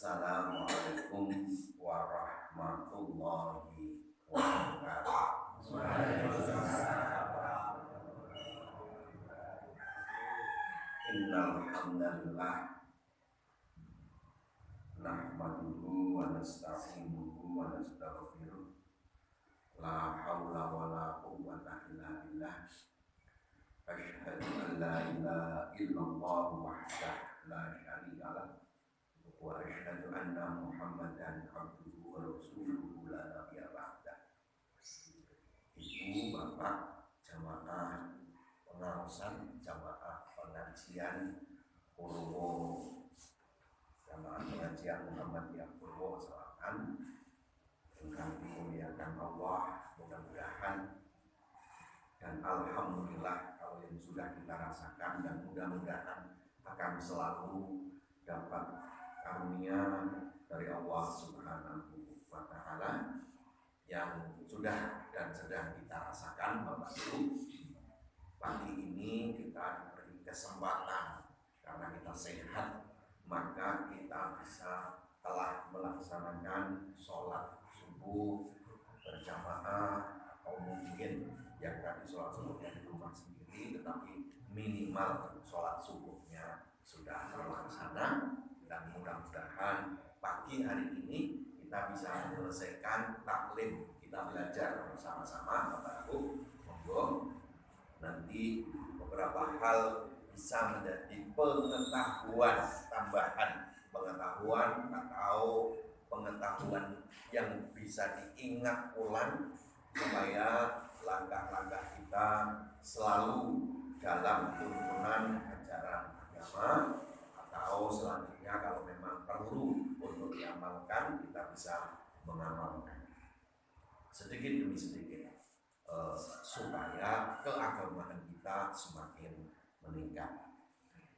Assalamualaikum warahmatullahi wabarakatuh. Innal hamdalillah nahmaduhu wa nasta'inuhu wa nastaghfiruh. La haula wala quwwata illa billah. Asyhadu an la ilaha illallah wahdahu la syarika lah. Wa asyhadu anna Muhammadan abduhu wa rasuluhu la nabiyya ba'dah. Ibu, bapak, jamaah pengawasan, jamaah pengajian Purwo, jamaah pengajian Muhammadiyah Purwo Selatan, yang dimuliakan Allah, mudah-mudahan dan alhamdulillah kalau yang sudah kita rasakan dan mudah-mudahan akan selalu dapat karunia dari Allah Subhanahu wa Ta'ala yang sudah dan sedang kita rasakan. Bapak Ibu, pagi ini kita diberi kesempatan karena kita sehat, maka kita bisa telah melaksanakan sholat subuh berjamaah, atau mungkin yang tadi sholat subuhnya di rumah sendiri, tetapi minimal sholat subuhnya sudah terlaksana. Dan mudah-mudahan pagi hari ini kita bisa menyelesaikan taklim, kita belajar bersama-sama. Bapak Ibu, monggo nanti beberapa hal bisa menjadi pengetahuan tambahan, pengetahuan atau pengetahuan yang bisa diingat ulang supaya langkah-langkah kita selalu dalam tuntunan ajaran agama, atau selanjutnya kalau memang perlu untuk diamalkan kita bisa mengamalkan sedikit demi sedikit supaya keagamaan kita semakin meningkat.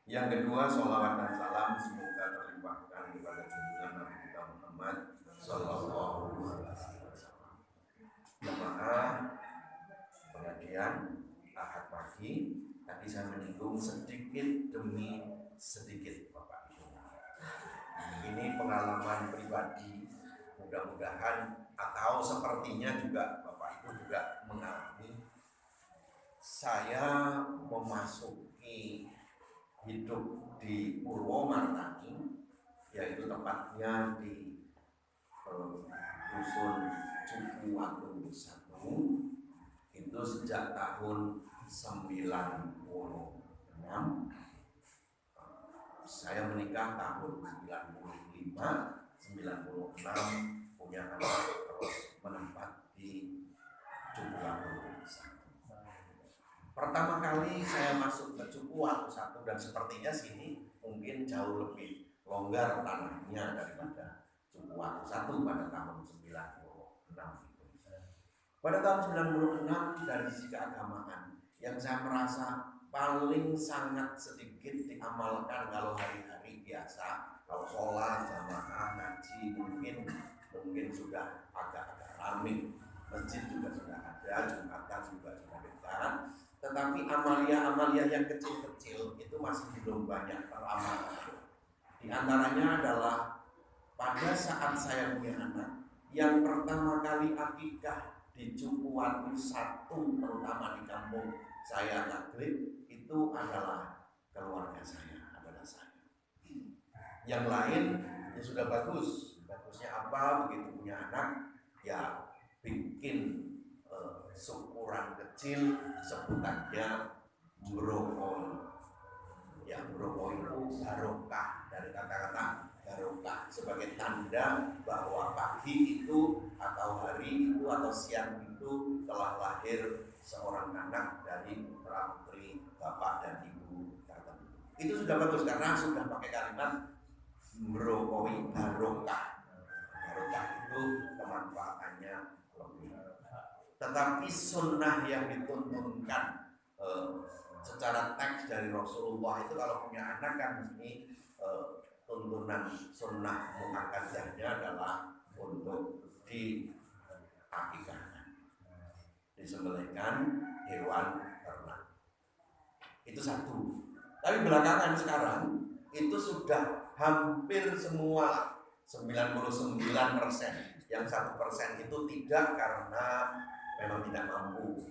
Yang kedua, sholawat dan salam semoga terlimpahkan kepada junjungan Nabi kita Muhammad Sallallahu Alaihi Wasallam. Jemaah pengajian Ahad pagi tadi saya menyinggung sedikit demi sedikit, Bapak Ibu. Ini pengalaman pribadi, mudah-mudahan atau sepertinya juga Bapak Ibu juga mengalami. Saya memasuki hidup di Purwomartani, yaitu tepatnya di dusun Cukuwatu 1, itu sejak tahun 96. Saya menikah tahun 95, 96 punya anak, terus menetap di Cukuwatu 1. Pertama kali saya masuk ke Cukuwatu 1, dan sepertinya sini mungkin jauh lebih longgar tanahnya daripada Cukuwatu 1 pada tahun 96 itu. Pada tahun 96 dari sisi keagamaan yang saya merasa paling sangat sedikit diamalkan kalau hari-hari biasa, kalau sholat, jamaah, ngaji mungkin sudah agak-agak ramai, masjid juga sudah ada, Jumatan juga sudah dekat, tetapi amalia-amalia yang kecil-kecil itu masih belum banyak teramalkan. Di antaranya adalah pada saat saya punya anak, yang pertama kali akikah di Cukuwatu 1, terutama di kampung saya Taglib, itu adalah keluarga saya, adalah saya. Yang lain itu sudah bagus. Bagusnya apa? Begitu punya anak, ya bikin syukuran kecil, sebutannya brokoli. Ya, brokoli itu barokah, dari kata-kata barokah, sebagai tanda bahwa pagi itu atau hari itu atau siang itu telah lahir seorang anak dari putra-putri bapak dan ibu tertentu. Itu sudah bagus karena sudah pakai kalimat brokoli, barokah. Barokah itu kemanfaatannya lebih. Tetapi sunnah yang dituntunkan secara teks dari Rasulullah itu kalau punya anak kan mesti tuntunan sunnah muakkadahnya adalah untuk diakikahkan, disembelihkan hewan ternak. Itu satu. Tapi belakangan sekarang itu sudah hampir semua 99%. Yang 1% itu tidak karena memang tidak mampu.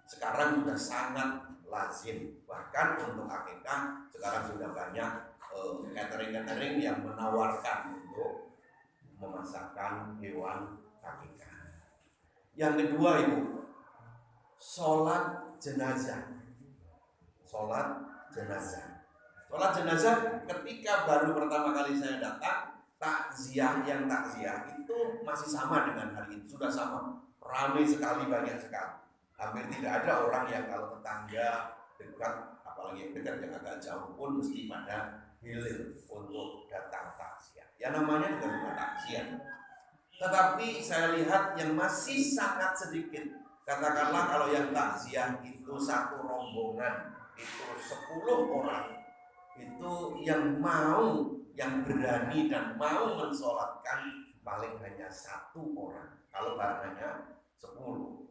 Sekarang sudah sangat lazim, bahkan untuk akikah sekarang sudah banyak catering yang menawarkan untuk memasakkan hewan akikah. Yang kedua Ibu, sholat jenazah. Sholat jenazah. Sholat jenazah ketika baru pertama kali saya datang, takziah itu masih sama dengan hari ini, sudah sama, ramai sekali, banyak sekali. Hampir tidak ada orang yang kalau tetangga dekat, apalagi yang dekat yang agak jauh pun mesti pada hilir untuk datang takziah. Ya namanya juga takziah. Tetapi saya lihat yang masih sangat sedikit. Katakanlah kalau yang takziah itu satu rombongan itu 10 orang, itu yang mau, yang berani dan mau mensolatkan paling hanya 1 orang. Kalau barangnya 10.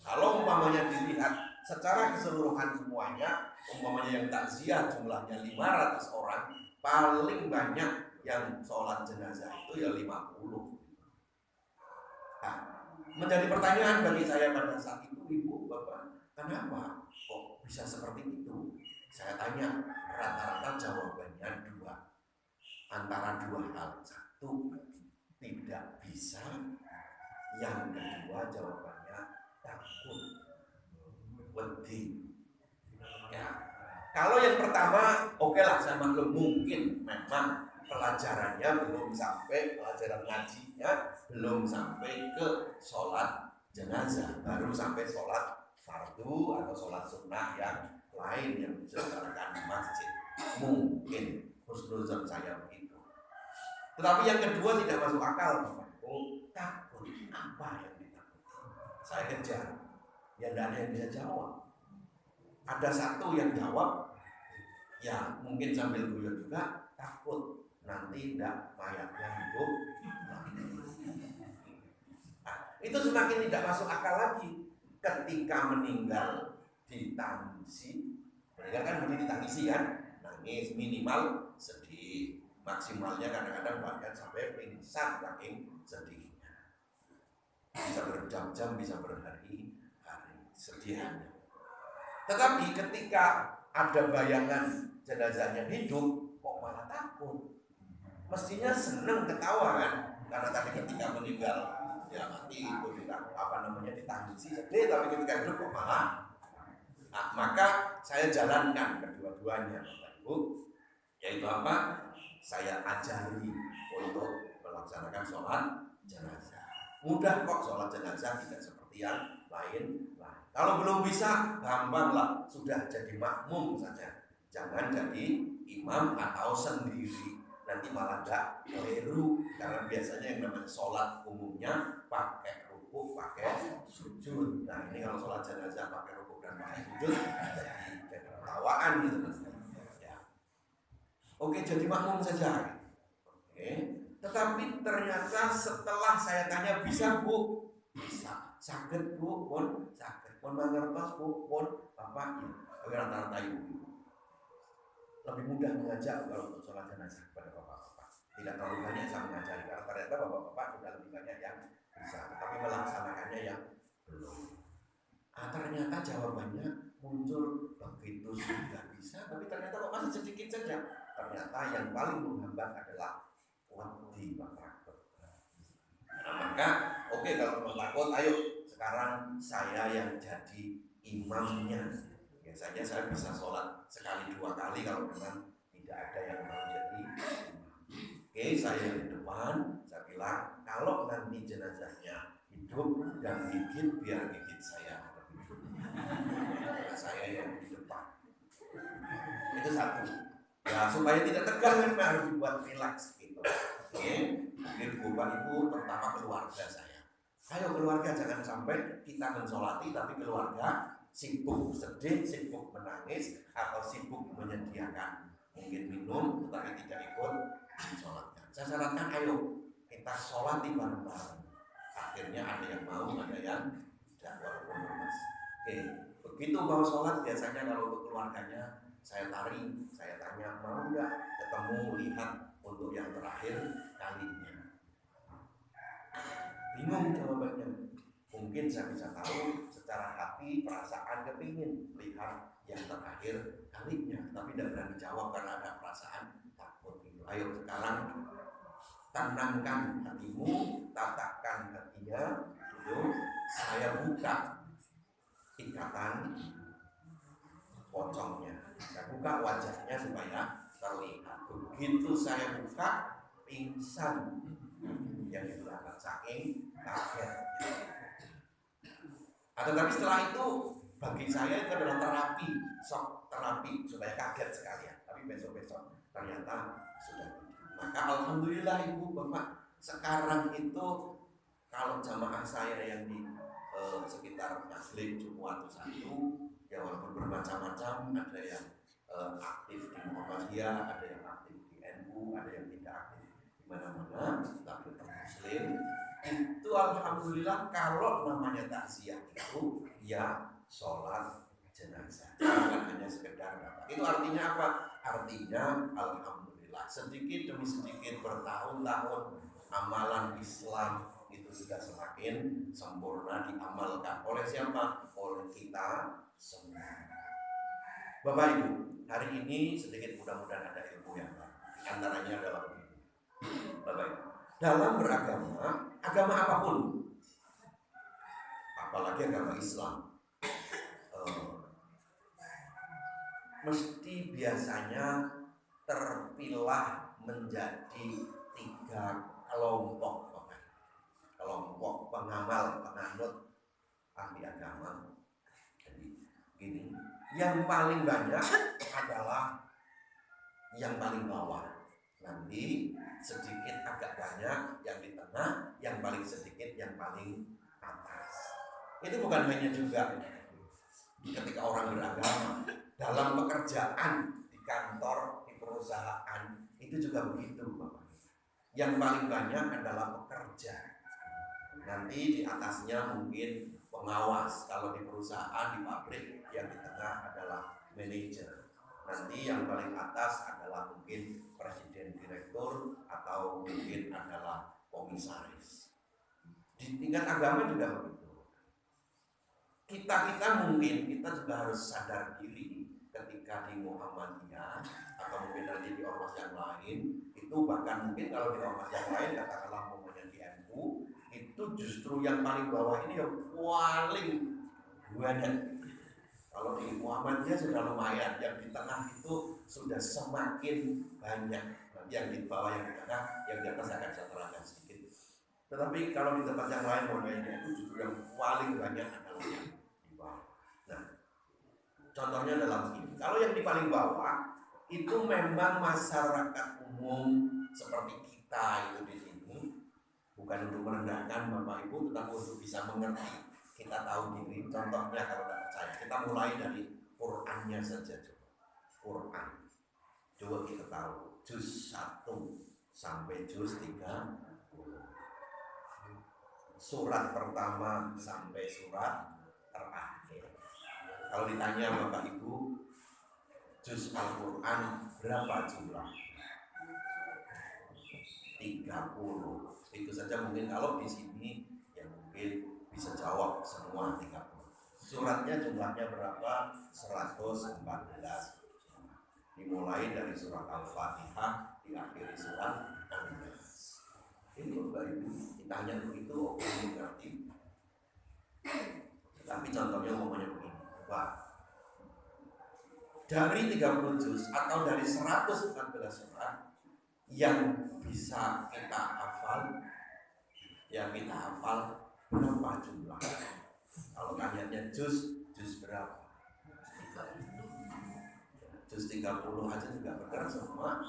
Kalau umpamanya dilihat secara keseluruhan semuanya, umpamanya yang takziah jumlahnya 500 orang, paling banyak yang sholat jenazah itu ya 50. Nah, menjadi pertanyaan bagi saya pada saat itu, Ibu, Bapak, kenapa kok bisa seperti itu? Saya tanya, rata-rata jawabannya 2. Antara 2 hal. 1, tidak bisa. Yang kedua jawabannya takut, wedi. Ya. Kalau yang pertama, oke lah, saya maklum, mungkin memang pelajarannya belum sampai, pelajaran ngajinya belum sampai ke sholat jenazah, baru sampai sholat fardu atau sholat sunnah yang lain yang diselenggarakan di masjid. Mungkin husnuzon saya begitu. Tetapi yang kedua tidak masuk akal. Oh, takut. Apa yang ditakuti? Saya kejar. Ya tidak ada yang bisa jawab. Ada satu yang jawab, ya mungkin sambil guyon juga, takut nanti tidak mayatnya hidup. Nah, itu semakin tidak masuk akal lagi. Ketika meninggal ditangisi, mereka kan mesti ditangisi kan, nangis, minimal sedih, maksimalnya kadang-kadang bahkan sampai pingsan saking sedihnya, bisa berjam-jam, bisa berhari-hari sedihnya. Tetapi ketika ada bayangan jenazahnya hidup, kok malah takut? Mestinya seneng, ketawa kan? Karena tadi ketika meninggal ya mati itu ditangisi sedih, tapi ketika hidup kok malah. Nah, maka saya jalankan kedua-duanya, Bapak Ibu, yaitu apa? Saya ajari untuk melaksanakan sholat jenazah. Mudah kok sholat jenazah, tidak seperti yang lain. Kalau belum bisa, gampanglah, sudah jadi makmum saja. Jangan jadi imam atau sendiri, nanti malah gak keliru. Karena biasanya yang namanya sholat umumnya pakai rukuk, pakai sujud. Nah ini kalau sholat jenazah pakai rukuk dan pakai sujud, jadi ketawaan gitu. Ya. Oke, jadi makmum saja. Oke. Tetapi ternyata setelah saya tanya, bisa Bu? Bisa. Sakit Bu? Pun sakit. Pun mangertos Bu? Pun Bapak? Ya. Rata-rata Ibu. Lebih mudah mengajak kalau untuk sholat jenazah kepada Bapak-Bapak. Tidak terlalu banyak saya mengajari, karena ternyata Bapak-Bapak sudah lebih banyak yang bisa, tapi melaksanakannya yang belum. Ternyata jawabannya muncul begitu sudah bisa, tapi ternyata kok masih sedikit saja. Ternyata yang paling menghambat adalah wedi, takut. Nah, maka oke, kalau mau takut, ayo sekarang saya yang jadi imamnya. Biasanya saya bisa sholat sekali 2 kali kalau memang tidak ada yang mau jadi imam. Oke, saya di depan, saya bilang kalau nanti jenazahnya hidup dan gigit, biar gigit saya. Saya yang di depan. Itu satu. Ya supaya tidak tegang kan harus dibuat relax gitu. Oke, mungkin Bapak Ibu terutama keluarga saya. Ayo keluarga, jangan sampai kita mensolati tapi keluarga sibuk sedih, sibuk menangis, atau sibuk menyediakan mungkin minum tetapi tidak ikut sholatkan. Saya sarankan ayo kita sholati bareng-bareng. Akhirnya ada yang mau, ada yang tidak, walaupun lemas. Oke, begitu mau sholat biasanya kalau untuk keluarganya saya tarik, saya tanya mau nggak ketemu lihat untuk yang terakhir kalinya. bingung jawabannya. Mungkin saya bisa tahu secara hati, perasaan, kepingin lihat yang terakhir kalinya, tapi tidak berani jawab karena ada perasaan takut gitu. Ayo sekarang tenangkan hatimu, tatakan hatinya, gitu. Saya buka ikatan pocongnya, saya buka wajahnya supaya terlihat. Begitu saya buka, pingsan yang di belakang saking kaget. Tetapi setelah itu bagi saya itu adalah terapi, shock terapi supaya kaget sekalian. Tapi besok-besok ternyata sudah. Maka alhamdulillah ibu bapak sekarang itu kalau jamaah saya yang di sekitar Masjid Jumu'ah 1 ya walaupun bermacam-macam, ada yang aktif di Muhammadiyah, ada yang aktif di NU, ada yang tidak aktif di mana-mana, tapi Muslim itu alhamdulillah kalau namanya takziah itu ya sholat jenazah, bukan hanya sekedar datang. Itu artinya apa? Artinya alhamdulillah sedikit demi sedikit bertahun-tahun amalan Islam itu sudah semakin sempurna diamalkan oleh siapa? Oleh kita semua. Bapak Ibu, hari ini sedikit mudah-mudahan ada ilmu yang baru. Antaranya adalah begini. Bapak Ibu, dalam beragama, agama apapun, apalagi agama Islam, mesti biasanya terpilah menjadi 3 kelompok, kelompok pengamal, penganut ahli agama. Jadi gini, yang paling banyak adalah yang paling bawah, nanti sedikit agak banyak yang di tengah, yang paling sedikit yang paling atas. Itu bukan hanya juga ketika orang beragama, dalam pekerjaan, di kantor, di perusahaan, itu juga begitu Bapak. Yang paling banyak adalah pekerja. Nanti di atasnya mungkin pengawas. Kalau di perusahaan, di pabrik, yang di tengah adalah manajer. Nanti yang paling atas adalah mungkin presiden, direktur, atau mungkin adalah komisaris. Di tingkat agama juga begitu. Kita mungkin juga harus sadar diri ketika di Muhammadiyah atau mungkin nanti di ormas yang lain, itu bahkan mungkin kalau di ormas yang lain katakanlah umpamanya di NU, itu justru yang paling bawah ini yang paling banyak. Kalau di Muhammadiyah sudah lumayan, yang di tengah itu sudah semakin banyak, yang di bawah, yang di tengah, yang di atas akan saya terangkan sedikit. Tetapi kalau di tempat yang lain umpamanya itu justru yang paling banyak adalah yang di bawah. Nah, contohnya dalam ini, kalau yang di paling bawah itu memang masyarakat umum seperti kita itu di sini, bukan untuk merendahkan Bapak Ibu, tetapi untuk bisa mengerti. Kita tahu diri. Contohnya kalau tidak percaya, kita mulai dari Qurannya saja. Quran, coba kita tahu juz 1 sampai juz 3, surat pertama sampai surat terakhir. Kalau ditanya Bapak Ibu, juz Al-Quran berapa jumlah? 30. Itu saja mungkin kalau di sini ya mungkin bisa jawab semua 30. Suratnya jumlahnya berapa? 114. Dimulai dari surat Al-Fatihah, diakhiri surat An-Nas. Ini Bapak Ibu ditanya begitu, oke mengerti. Tapi contohnya umumnya begini, Pak. Dari 30 juz atau dari 114 surat yang bisa kita hafal, berapa jumlah? Kalau tanyanya juz berapa? Juz 30 aja juga benar semua.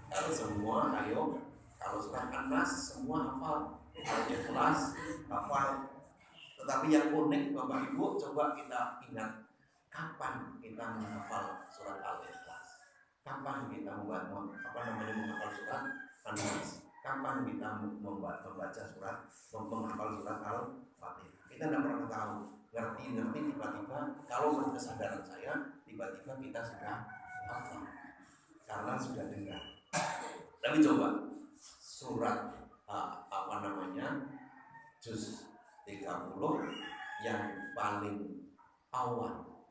Kalau semua, ayo. Kalau surat An-Nas semua hafal, Al-Ikhlas hafal. Tetapi yang unik Bapak Ibu, coba kita ingat kapan kita menghafal surat Al-Ikhlas? Kapan kita menghafal surat An-Nas? Kapan kita membaca surat, menghafal surat Al-Fatihah? Kita tidak pernah tahu. Ngerti tiba-tiba, kalau menurut kesadaran saya, tiba-tiba kita sudah hafal karena sudah dengar. Tapi coba surat juz 30 yang paling awal.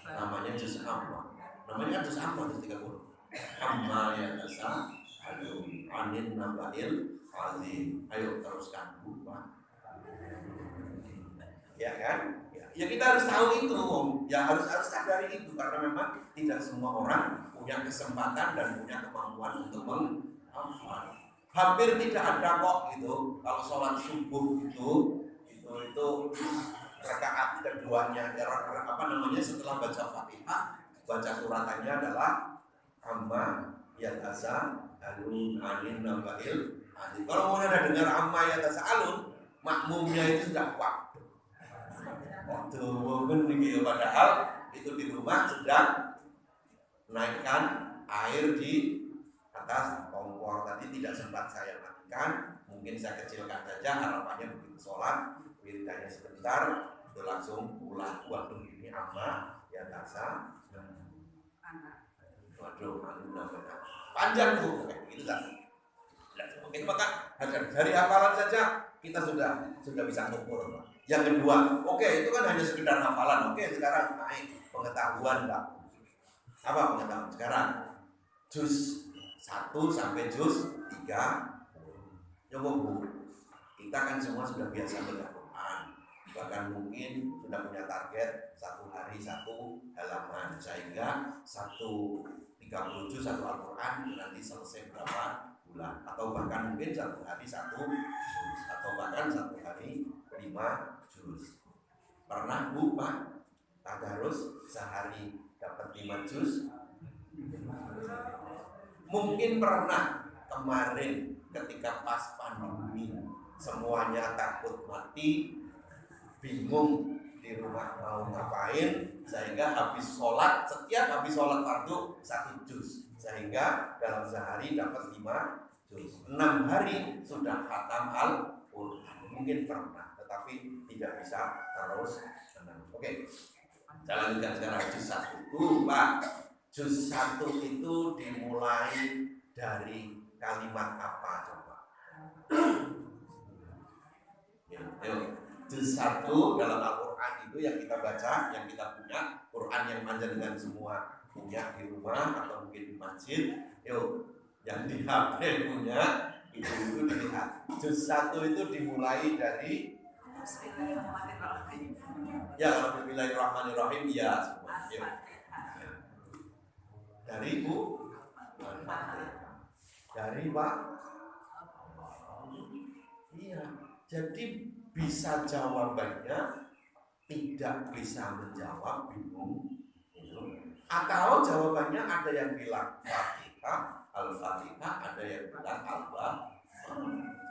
Namanya juz amma. Namanya juz amma juz 30. Amma ya tasa anin nabail azim. Ayo teruskan Bu. Ya kan? Ya kita harus tahu itu, ya harus sadari itu karena memang tidak semua orang punya kesempatan dan punya kemampuan untuk menghafal. Hampir tidak ada kok gitu kalau sholat subuh itu rakaat keduanya setelah baca Fatihah, baca suratannya adalah amma yatasa alun anin nabail azim. Kalau mau ada dengar amma yatasa alun, makmumnya itu sudah kuat. Mungkin padahal itu di rumah sedang naikkan air di atas kompor. Tadi tidak sempat saya matikan, mungkin saya kecilkan saja harapannya begitu sholat wiridanya sebentar itu langsung pulang. Waduh ini amma ya tasa waduh panjang tuh gitu kan. Mungkin maka dari hafalan saja kita sudah bisa mengukur. Yang kedua, oke, itu kan hanya sekedar hafalan. Oke, sekarang naik pengetahuan, Pak. Apa pengetahuan sekarang? Juz 1 sampai juz 3. Coba Bu, kita kan semua sudah biasa baca Quran. Bahkan mungkin sudah punya target 1 hari 1 halaman. Sehingga 30 juz 1 Al-Quran nanti selesai berapa bulan. Atau bahkan mungkin 1 hari 1 juz. Atau bahkan 1 hari 5 juz. Pernah Bu Pak tadarus sehari dapat 5 juz? Mungkin pernah kemarin ketika pas pandemi semuanya takut mati, bingung di rumah mau ngapain, sehingga setiap habis sholat fardu 1 juz, sehingga dalam sehari dapat 5 juz. 6 hari sudah khatam Al-Quran. Mungkin pernah, tetapi tidak bisa terus. Oke, saya lanjutkan sekarang juz 1 Pak. Juz 1 itu dimulai dari kalimat apa coba? Yuk. Juz 1 dalam Al-Quran itu yang kita baca, yang kita punya, Quran yang panjang dengan semua punya di rumah atau mungkin di masjid. Yuk, yang di HP punya itu dilihat. Juz 1 itu dimulai dari ya, kalau Bismillahirrahmanirrahim ya semua. Yuk. Dari Bu, dari Pak. Iya, jadi bisa jawabannya, tidak bisa menjawab, bingung. Atau jawabannya ada yang bilang Fatihah, Al-Fatihah, ada yang bilang Al-Baqarah.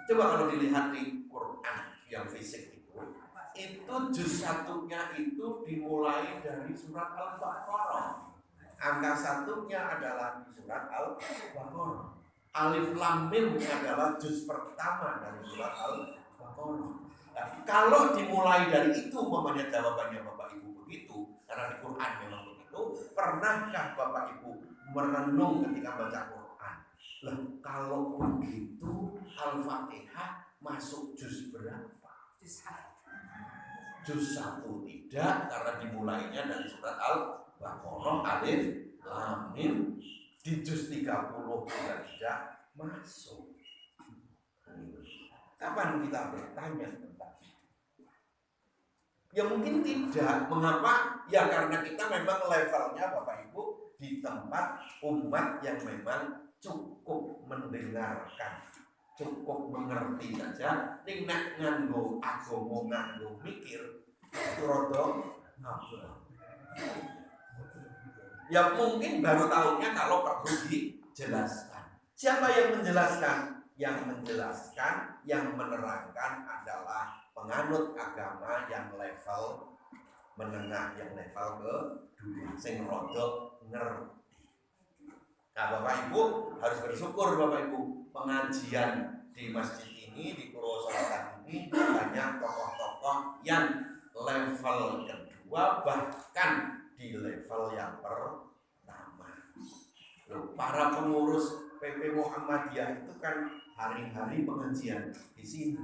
Coba kalau dilihat di Quran yang fisik itu juz 1-nya itu dimulai dari surat Al-Baqarah. Angka 1-nya adalah di surat Al-Baqarah. Alif Lam Mim adalah juz pertama dari surat Al-Baqarah. Nah, kalau dimulai dari itu, mamanya jawabannya Bapak Ibu begitu, karena di Quran memang begitu. Pernahkah Bapak Ibu merenung ketika baca Quran? Lah, kalau begitu Al-Fatihah masuk juz berapa? Juz 1 tidak, karena dimulainya dari surat Al-Baqarah Alif Lam Mim. Di juz 30 juga tidak masuk. Kapan kita bertanya tentang itu? Ya mungkin tidak. Mengapa? Ya karena kita memang levelnya Bapak Ibu di tempat umat yang memang cukup mendengarkan, cukup mengerti saja. Ning nek nganggo agama, nganggo mikir itu rodok ya mungkin baru tahunya kalau perlu dijelaskan. Siapa yang menjelaskan? Yang menjelaskan, yang menerangkan adalah penganut agama yang level menengah, yang level kedua, sing rodok ngerti. Nah Bapak Ibu harus bersyukur Bapak Ibu, pengajian di masjid ini, di Purwosolatan ini banyak tokoh-tokoh yang level kedua, bahkan di level yang pertama. Loh, para pengurus PP Muhammadiyah itu kan hari-hari pengajian di sini.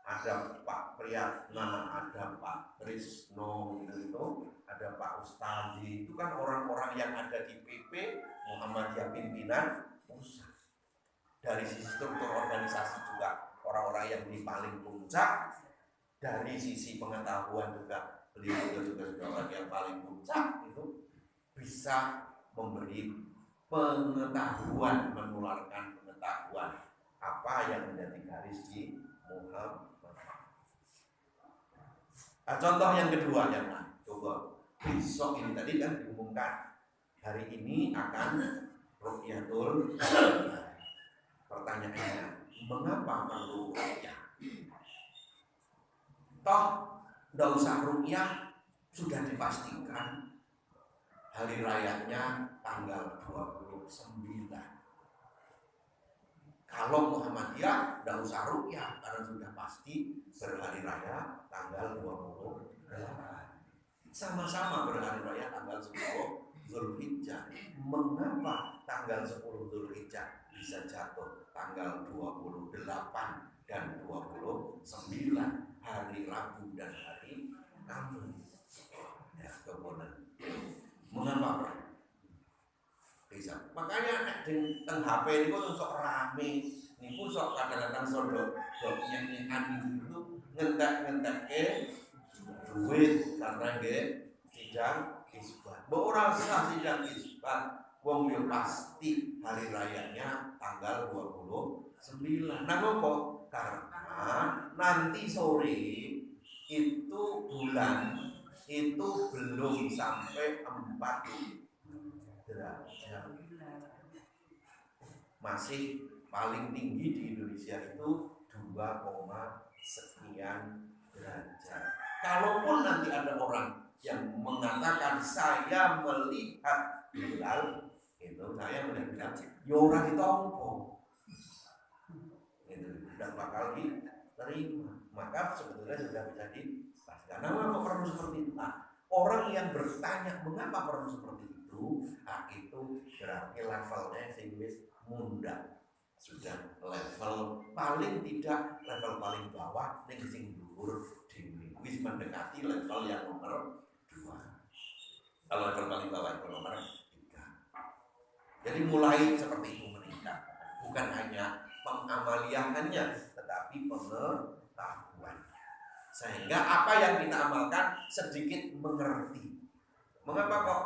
Ada Pak Priyatna, ada Pak Krisno gitu, ada Pak Ustadi, itu kan orang-orang yang ada di PP Muhammadiyah pimpinan pusat. Dari sisi struktur organisasi juga orang-orang yang di paling puncak, dari sisi pengetahuan juga beliau juga sudah orang yang paling puncak itu bisa memberi pengetahuan, menularkan pengetahuan apa yang menjadi garis di Muhammad. Nah, contoh yang kedua yang coba besok ini tadi kan diumumkan hari ini akan Ruqyatul. Pertanyaannya, mengapa perlu ruqyah? Toh tidak usah ruqyah, sudah dipastikan hari rayanya tanggal 29. Kalau Muhammadiyah tidak usah ruqyah karena sudah pasti berhari raya tanggal 28. Sama-sama berhari raya tanggal 10 Zulhijjah. Mengapa tanggal 10 Zulhijjah bisa jatuh tanggal 28 dan 29 hari Rabu dan hari Kamis? Ya, kemudian mengapa bisa? Makanya di teng HP ini kok sok rame, niku sok kadang-kadang sodok nyanyian itu ngentek ke duit karena nggih sidang isbat. Mbok ora usah sidang isbat, wong yo pasti hari rayanya tanggal 29. Nah kok karena nanti sore itu bulan itu belum sampai 4 derajat. Masih paling tinggi di Indonesia itu 2, sekian derajat. Kalaupun nanti ada orang yang mengatakan saya melihat hilal, itu saya melihat ya ora ditompo, itu tidak bakal diterima. Maka sebetulnya sudah bisa dipastikan. Kenapa perlu seperti itu? Nah, orang yang bertanya mengapa perlu seperti itu, nah itu berarti levelnya sing wis munda, sudah level paling tidak level paling bawah ning sing dhuwur dhewe wis mendekati level yang nomor 2. Kalau level paling bawah itu nomor 3. Jadi mulai seperti itu meningkat, bukan hanya pengamaliannya tetapi pengetahuannya, sehingga apa yang kita amalkan sedikit mengerti. Mengapa kok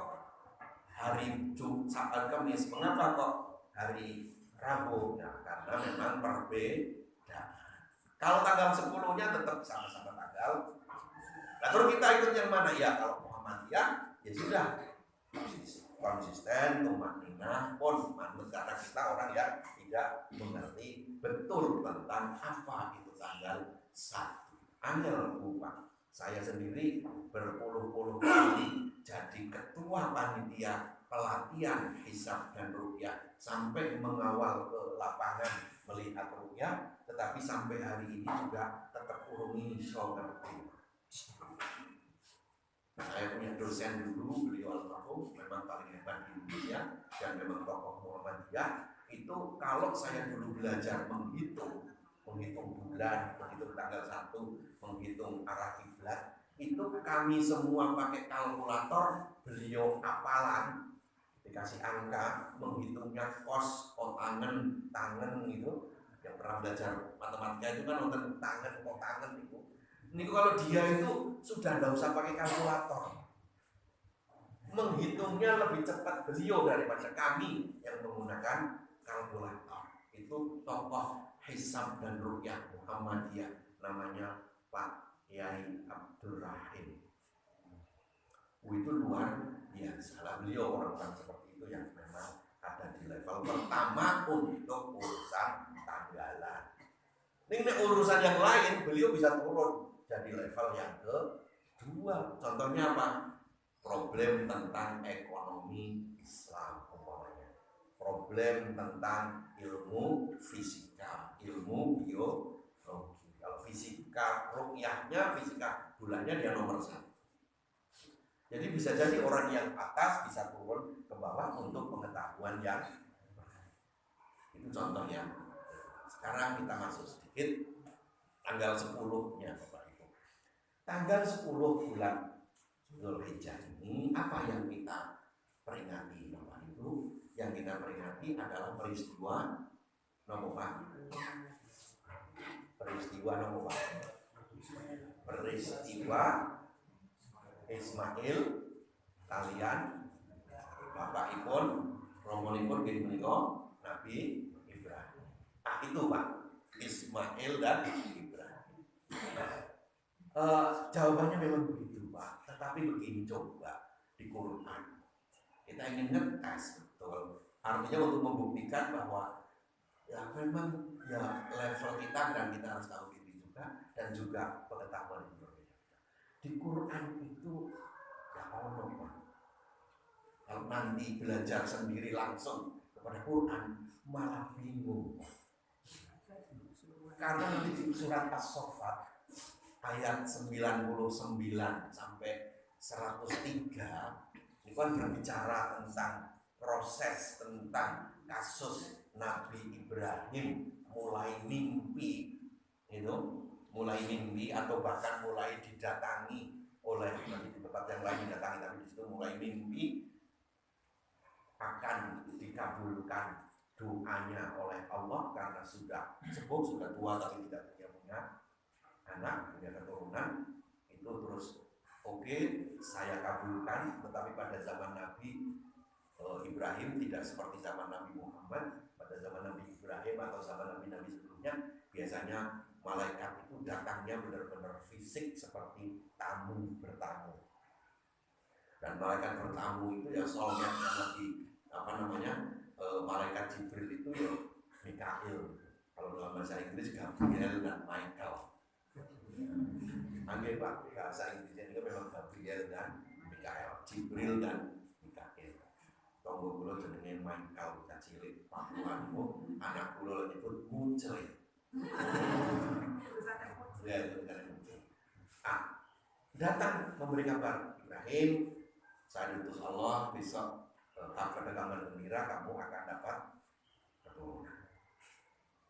hari Jumat Kamis, mengapa kok hari Rabu? Nah, karena memang perbedaan. Kalau tanggal 10-nya tetap sama-sama tanggal. Nah, terus kita ikut yang mana? Ya kalau Muhammadiyah ya sudah konsisten, tumanina pun manut, karena kita orang yang tidak mengerti betul tentang apa itu tanggal 1. Angel lupa. Saya sendiri berpuluh-puluh kali jadi ketua panitia pelatihan hisab dan ruqyah, sampai mengawal ke lapangan melihat ruqyah, tetapi sampai hari ini juga tetap urung iso ngerti. Saya punya dosen dulu, beliau almarhum, memang paling hebat di Indonesia dan memang tokoh Muhammadiyah. Itu kalau saya dulu belajar menghitung bulan, menghitung tanggal 1, menghitung arah kiblat, itu kami semua pakai kalkulator, beliau hafalan, dikasih angka, menghitungnya kos, tangan gitu. Yang pernah belajar matematika itu kan nonton tangan itu. Ini kalau dia itu sudah tidak usah pakai kalkulator, menghitungnya lebih cepat beliau daripada kami yang menggunakan kalkulator. Itu tokoh hisab dan ruqyah Muhammadiyah, namanya Pak Kiai Abdul Rahim. Itu luar biasa. Beliau orang-orang seperti itu yang memang ada di level pertama untuk urusan tanggalan. Ini urusan yang lain beliau bisa turun jadi level yang kedua. Contohnya apa? Problem tentang ekonomi Islam umpamanya, problem tentang ilmu fisika, ilmu biologi. Kalau fisika ruqyahnya, fisika bulannya dia nomor 1. Jadi bisa jadi orang yang atas bisa turun ke bawah untuk pengetahuan yang contohnya. Sekarang kita masuk sedikit tanggal 10-nya Bapak Ibu. Tanggal 10 bulan Dzulhijjah ini apa yang kita peringati Bapak Ibu? Yang kita peringati adalah peristiwa nomor peristiwa Ismail kalian bapakipun romonipun nggih menika Nabi Ibrahim. Nah itu Pak, Ismail dan Ibrahim. Jawabannya memang begitu Pak, tetapi begini coba di Quran kita ingin ngetes betul. Artinya untuk membuktikan bahwa ya memang ya level kita dan kita harus tahu diri juga dan juga pengetahuan itu berbeda. Di Quran itu ya ono Pak. Kalau nanti belajar sendiri langsung kepada Quran malah bingung. Karena nanti di surat As-Saffat ayat 99 sampai 103 itu kan berbicara tentang proses, tentang kasus Nabi Ibrahim mulai mimpi atau bahkan mulai didatangi oleh di tempat yang lain didatangi, tapi di situ mulai mimpi akan dikabulkan doanya oleh Allah karena sudah sepuh, sudah tua tapi tidak punya anak, punya keturunan. Itu terus oke, saya kabulkan. Tetapi pada zaman Nabi Ibrahim tidak seperti zaman Nabi Muhammad. Pada zaman Nabi Ibrahim atau zaman Nabi-Nabi sebelumnya biasanya malaikat itu datangnya benar-benar fisik seperti tamu bertamu. Dan malaikat bertamu itu ya soalnya Nabi malaikat Jibril itu ya Mikail. Kalau dalam bahasa Inggris Gabriel dan Michael. Anggih Pak, bahasa Inggrisnya itu memang Gabriel dan Mikael, Jibril dan Mikail. Tonggo kula jenenge Michael cilik Pakuan niku, anak kula nyebut Mucel. Ya itu kan. Datang memberi kabar Ibrahim, saya diutus Allah besok pada kabar gembira kamu akan dapat keturunan.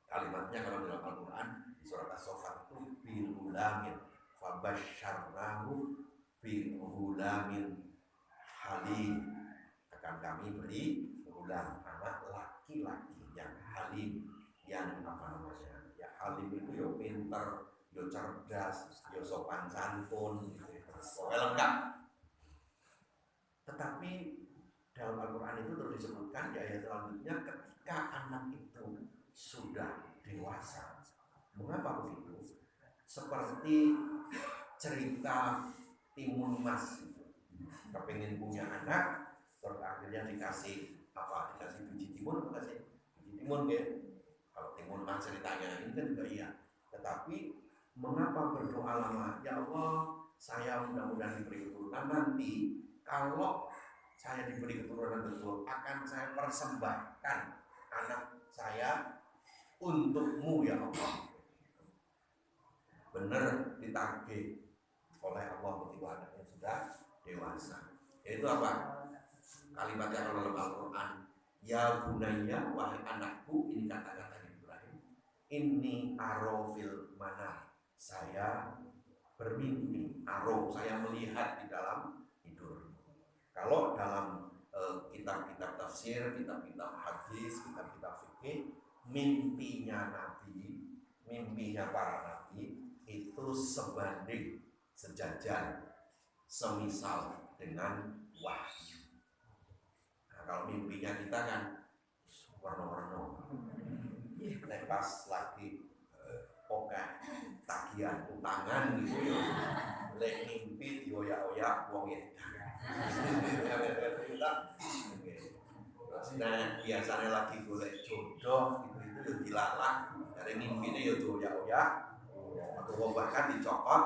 Kalimatnya kalau dalam Al-Quran di surat As-Saffat itu bil-ulamin fabasyarnahu bil-ulamin halim, akan kami beri ulam anak laki-laki yang halim, yang ya halim itu ya pinter, ya cerdas, ya sopan santun, pokoknya lengkap. Tetapi dalam Al-Quran itu terus disebutkan di ayat selanjutnya ketika anak itu sudah dewasa. Mengapa begitu? Seperti cerita Timun Mas itu. Kepingin punya anak, terus akhirnya dikasih apa? Dikasih biji timun atau kasih biji timun ya? Kalau Timun Mas ceritanya ini kan juga iya. Tetapi mengapa berdoa lama? Ya Allah, saya mudah-mudahan diberi keturunan nanti. Kalau saya diberi keturunan betul, akan saya persembahkan anak saya untukmu ya Allah. Benar ditagih oleh Allah begitu anaknya sudah dewasa. Itu apa? Kalimatnya kalau dalam Al-Quran, ya bunayya, wahai anakku, ini kata-kata Ibrahim. Ini arofil mana? Saya bermimpi, saya melihat di dalam tidur. Kalau dalam kitab-kitab tafsir, kitab-kitab hadis, kitab-kitab fikih, mimpinya Nabi, mimpinya para Nabi itu sebanding, sejajar, semisal dengan wahyu. Nah, kalau mimpinya kita kan warna-warna, pas lagi tagihan utangan gitu ya, lek mimpi dioyak-oyak wong nah biasanya lagi golek jodoh itu dilarang dari mimpinya ya dioyak-oyak atau bahkan dicokot.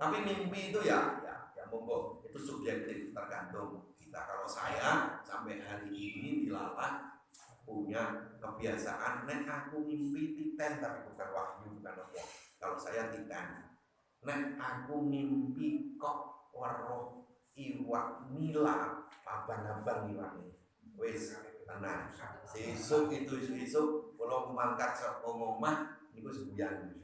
Tapi mimpi itu ya monggo itu subjektif, tergantung kita. Kalau saya sampai hari ini dilarang punya kebiasaan nek aku mimpi titen, tapi bukan wahyu, bukan apa. Kalau saya titen, nek aku mimpi kok weruh iwak nila abang-abang iwak ini wis Tenang. Sesuk itu isuk kalau mangkat saka omah niku sembuyan.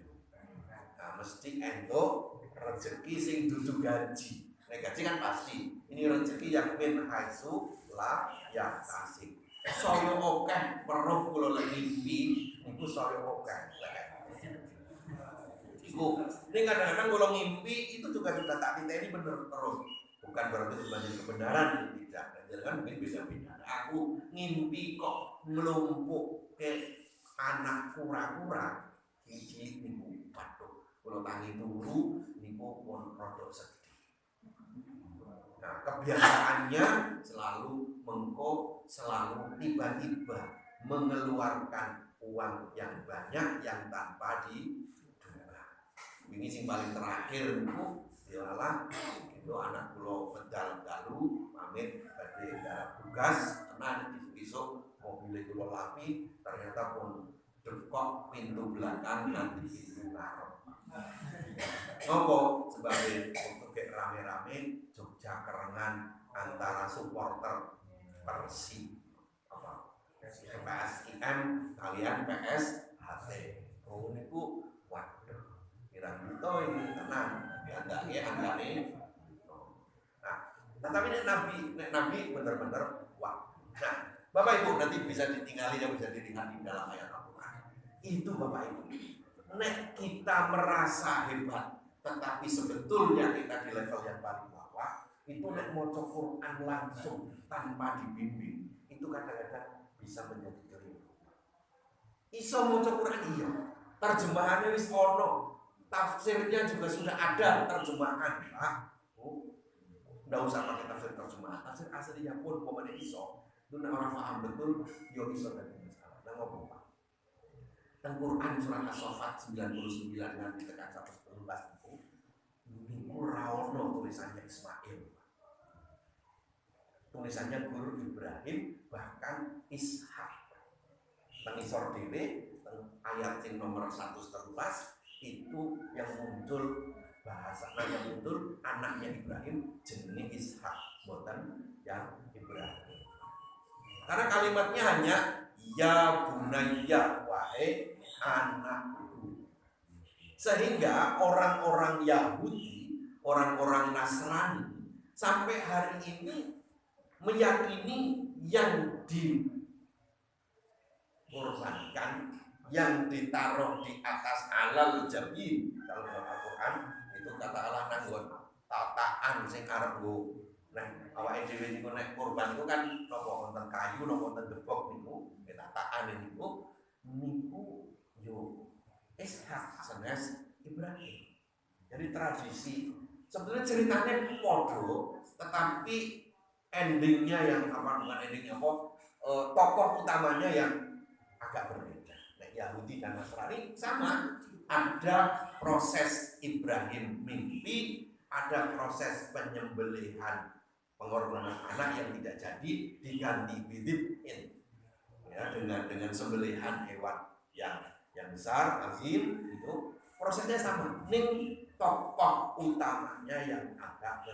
Nah, mesti entuk rezeki sing dudu gaji. Nek gaji kan pasti. Ini rezeki yang min haitsu la yahtasib. Saya akeh weruh kula lek mimpi niku saya akeh. Iku, ini kadang-kadang kalau ngimpi itu juga sudah tak titeni bener terus. Bukan berarti sebagai kebenaran, tidak. Jangan mungkin beda-beda. Aku ngimpi kok melumpuk ke anak kura-kura. Iki niku waduh, kalau tangi turu niku pun rodok sedih. Nah, kebiasaannya selalu mengko, selalu tiba-tiba mengeluarkan uang yang banyak yang tanpa ini sing paling terakhir niku ialah itu anak kula pedal dalu pamit badhe darah tugas tenan besok mobil kula lapi ternyata pun dekok pintu belakang nanti pintu ngarep. Nopo sebagai untuk kayak rame-rame Jogja kerengan antara supporter Persib apa PSIM kalian PSHT. Oh niku itu ini tenang, anggane. Nah, tetapi nek nabi bener-bener wah. Nah, Bapak Ibu nanti bisa ditinggali yang bisa dilihat di dalam ayat Al-Qur'an. Itu Bapak Ibu. Nek kita merasa hebat, tetapi sebetulnya kita di level yang paling bawah, itu nek maca Quran langsung tanpa dibimbing, itu kadang-kadang bisa menjadi keliru. Iso maca Quran iya, terjemahannya wis ono. Tafsirnya juga sudah ada terjemahan, Pak. Nggak usah pakai tafsir terjemahan. Tafsir aslinya pun pokoknya iso. Itu orang paham betul, yo iso dan masalah. Nah ngomong Pak. Dan Quran surah As-Saffat 99 nanti tekan 111 itu, niku rawono tulisannya Ismail. Tulisannya Guru Ibrahim bahkan Ishak. Pengisor dhewe ayat nomor 111 itu yang muncul bahasanya yang muncul anaknya Ibrahim jenenge Ishak buatan yang Ibrahim karena kalimatnya hanya ya bunayya wahai anakku sehingga orang-orang Yahudi orang-orang Nasrani sampai hari ini meyakini yang dikorbankan yang ditaruh di atas alal jabin kalau dalam Al-Quran itu kata Allah nanggon tataan sing arep nggo nek awake dhewe niku nek kurban niku kan napa wonten kayu napa wonten gebok niku tataan niku yo Ishak sanes Ibrahim. Jadi tradisi sebetulnya ceritanya podo tetapi endingnya yang apa bukan endingnya apa tokoh utamanya yang agak berbeda. Yahudi dan Nasrani sama, ada proses Ibrahim mimpi, ada proses penyembelihan pengorbanan anak yang tidak jadi diganti bidibin ya dengan sembelihan hewan yang besar azim itu prosesnya sama. Ning tokoh utamanya yang agak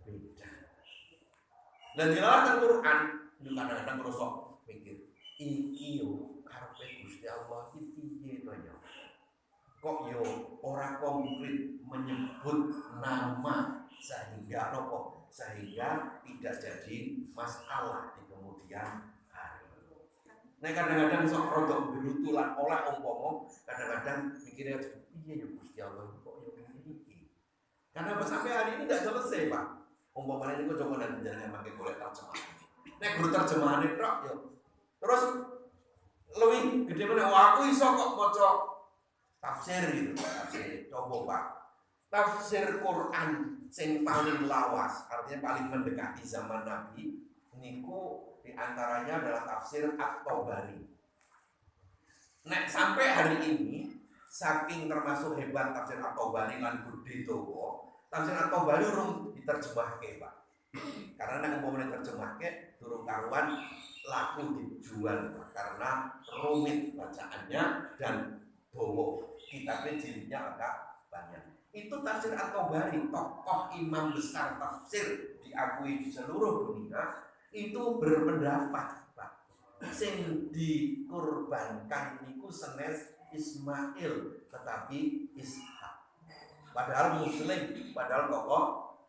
berbeda. Dan di dalam Al-Quran itu kadang-kadang merosok mikir iki yo Gusti Allah iki piye to ya? Kok yo ora konkret menyebut nama sehingga nopo? Sehingga tidak jadi masalah di kemudian hari. Nah kadang-kadang sok rodok berutulan olah umpama kadang-kadang mikirnya piye ya Gusti Allah kok yo iki. Karena sampai hari ini tidak selesai, Pak. Umpamanya ini kok coba dan jangan pakai golek terjemahan. Nek guru terjemahan itu yo. Terus lebih gede mana? Aku iso kok maca tafsir gitu, tafsir. Coba Pak, tafsir Quran sing paling lawas, artinya paling mendekati zaman Nabi, niku diantaranya adalah tafsir At-Tabari. Nek sampai hari ini, saking termasuk hebat tafsir At-Tabari lan gede towo, tafsir At-Tabari urung diterjemahke Pak. Karena nek umpamane terjemahke durung karuan laku dijual karena rumit bacaannya dan bowo kitabnya jilidnya agak banyak. Itu tafsir At-Tabari, tokoh imam besar tafsir diakui di seluruh dunia itu berpendapat Pak, sing dikurbankan niku senes Ismail tetapi Ishak. Padahal muslim, padahal tokoh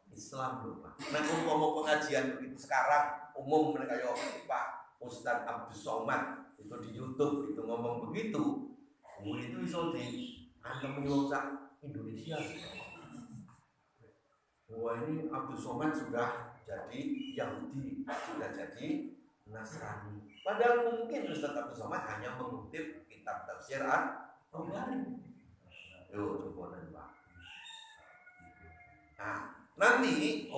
Islam lho Pak. Nah umpama pengajian begitu sekarang umum mereka yo Pak Ustadz Abdul Somad itu di YouTube itu ngomong begitu, itu iso di antem wong sak Indonesia. Wah ini Abdul Somad sudah jadi Yahudi, sudah jadi Nasrani. Padahal mungkin Ustadz Abdul Somad hanya mengutip kitab tafsir At-Tabari. Yo coba Pak. Nah, nanti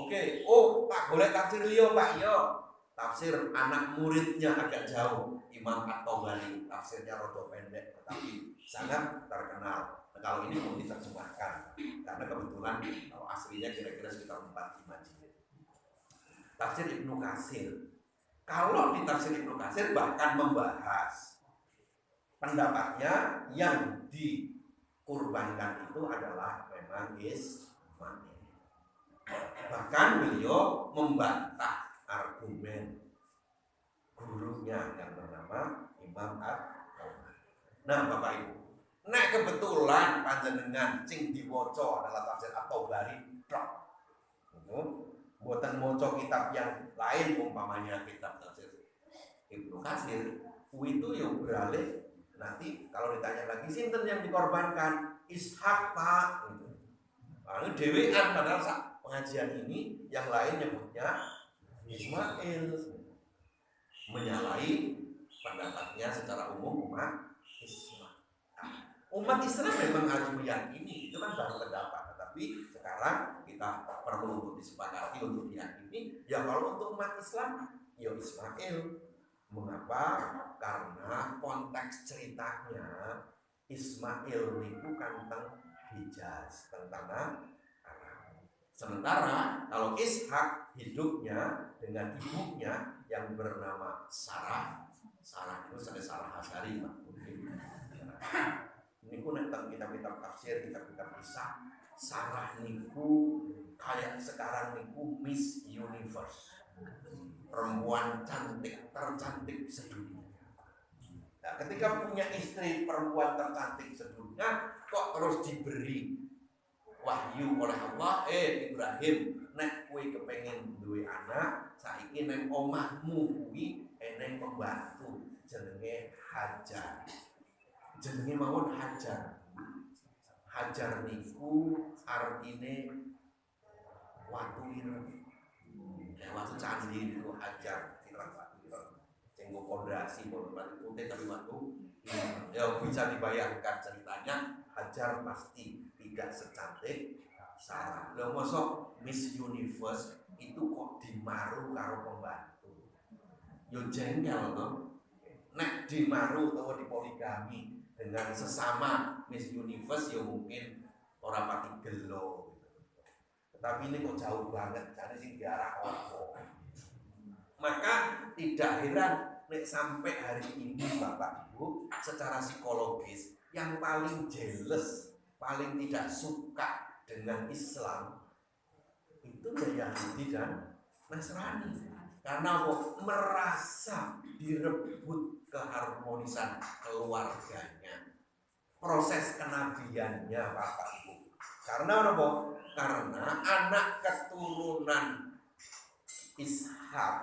oh Pak boleh tafsir liyo Pak yo. Tafsir anak muridnya agak jauh, Imam At-Tabari, tafsirnya rada pendek tetapi sangat terkenal. Nah, kalau ini pun diterjemahkan karena kebetulan kalau aslinya kira-kira sekitar 4-5 jilid. Tafsir Ibnu Katsir. Kalau di tafsir Ibnu Katsir bahkan membahas pendapatnya yang dikurbankan itu adalah memang Ismail. Bahkan beliau membantah argumen gurunya yang bernama Imam At-Tabari. Nah Bapak Ibu, nek kebetulan panjenengan sing diwaca adalah tafsir At-Tabari tok. Mboten maca kitab yang lain umpamanya kitab tafsir Ibnu Katsir, itu ya beralih nanti kalau ditanya lagi sinten yang dikorbankan? Ishak Pak gitu. Nah, dewean padahal pengajian ini yang lain nyebutnya Ismail, menyalahi pendapatnya secara umum umat Islam. Umat Islam memang harus meyakini, itu kan baru pendapat. Tetapi sekarang kita perlu untuk disepakati untuk diyakini. Ya kalau untuk umat Islam, ya Ismail. Mengapa? Karena konteks ceritanya Ismail itu kan tentang Hijaz, tentang Arab. Sementara kalau Ishak hidupnya dengan ibunya yang bernama Sarah itu saya Sarah Hasari Pak. Niku nek kitab-kitab tafsir, kitab-kitab kisah, Sarah niku kayak sekarang niku Miss Universe. Perempuan cantik, tercantik sedunia. Nah, ketika punya istri perempuan tercantik sedunia, kok terus diberi wahyu oleh Allah, Ibrahim, nek kowe kepengin duwe anak, saiki nang omahmu kuwi eneng pembantu jenenge Hajar. Jenenge mawon Hajar. Hajar niku artine watu ireng. Watu candi niku Hajar, ireng watu ireng. Sing pondasi watu putih tapi watu ireng. Ya bisa dibayangkan ceritanya Hajar pasti tidak secantik Sarah. Lha mosok Miss Universe itu kok dimaru karo pembantu. Yo jengkel to. Nek dimaru utawa dipoligami dengan sesama Miss Universe ya mungkin ora pati gelo. Tetapi ini kok jauh banget, jadi sing diarah apa. Maka tidak heran nek sampai hari ini Bapak Ibu secara psikologis yang paling jealous, paling tidak suka dengan Islam itu ya Yahudi dan Nasrani. Karena merasa direbut keharmonisan keluarganya, proses kenabiannya Bapak Ibu. Karena apa? Karena anak keturunan Ishak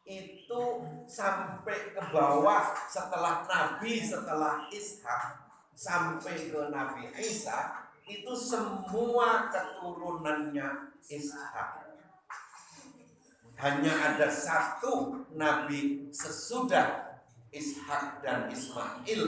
itu sampai ke bawah setelah Nabi, setelah Ishak sampai ke Nabi Isa itu semua keturunannya Ishak. Hanya ada satu Nabi sesudah Ishak dan Ismail.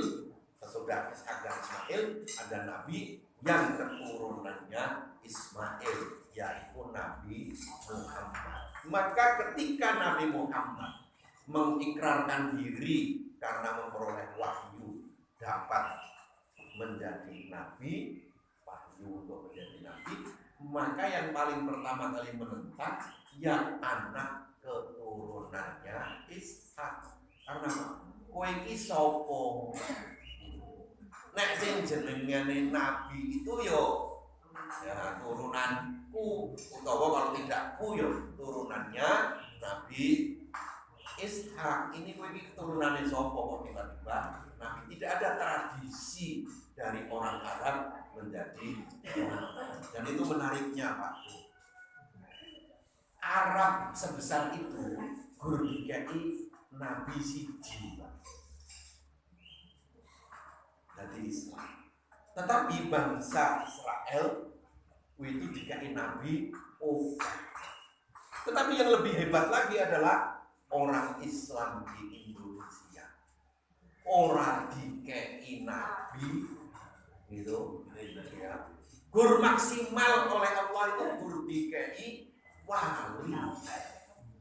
Sesudah Ishak dan Ismail ada Nabi yang keturunannya Ismail, yaitu Nabi Muhammad. Maka ketika Nabi Muhammad mengikrarkan diri karena memperoleh wahyu dapat menjadi Nabi, wahyu untuk menjadi Nabi, maka yang paling pertama kali menentang ya anak keturunannya Ishak. Karena kowe iki sapa? Nek sing jenengane Nabi itu yo ya turunanku, utawa kalau tidak ku yo turunannya Nabi Ishak ini keturunannya sopo kok tiba-tiba Nabi. Tidak ada tradisi dari orang Arab menjadi orang. Dan itu menariknya Pak. Arab sebesar itu guru dikei Nabi siji dari Islam. Tetapi bangsa Israel itu dikei Nabi Tetapi yang lebih hebat lagi adalah orang Islam di Indonesia. Orang dikei Nabi gitu ya. Guru maksimal oleh Allah itu guru dikei wali.